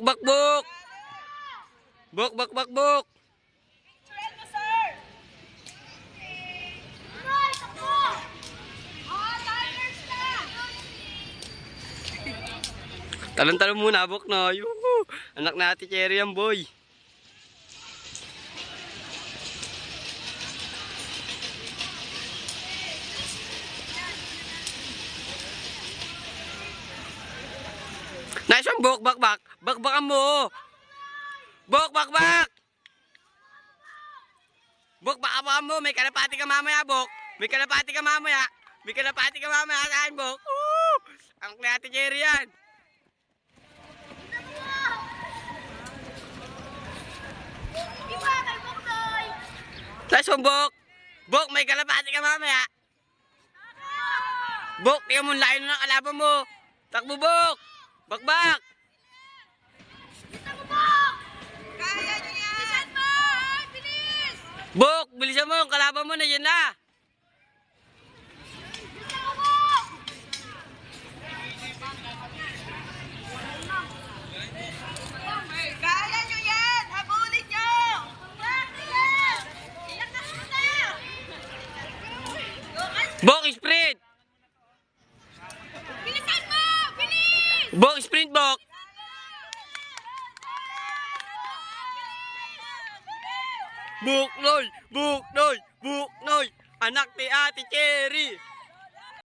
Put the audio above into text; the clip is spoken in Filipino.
Bak, bak, buk! Buk, bak, bak, buk! Talon-talon muna, buk na. Yuhu! Anak na Ate Cherry yan, boy. Nice one, buk, bak, bak. Bakbakan mo. Buk, bak, bak. Buk, bakbakan mo. May kalapati ka mamaya, buk. May kalapati ka mamaya. May kalapati ka mamaya sa akin, buk. Anak na Ate Cherry yan. Nice one, buk. Buk, may kalapati ka mamaya. Buk, tingnan mo layo na ng kalaban mo. Takbo, buk. Bakbak. Kaya nyo yan! Bilisan mo! Bilis! Buk, bilisan mo. Yung kalaban mo na yan na. Bilisan mo, Bok! Kaya nyo yan! Habulin nyo! Bilis! Iyak na muna! Buk, sprint. Bilisan mo! Bilis! Buk, sprint, buk. Buk, noy. Buk, noy. Buk, noy. Anak ni Ate Cherry.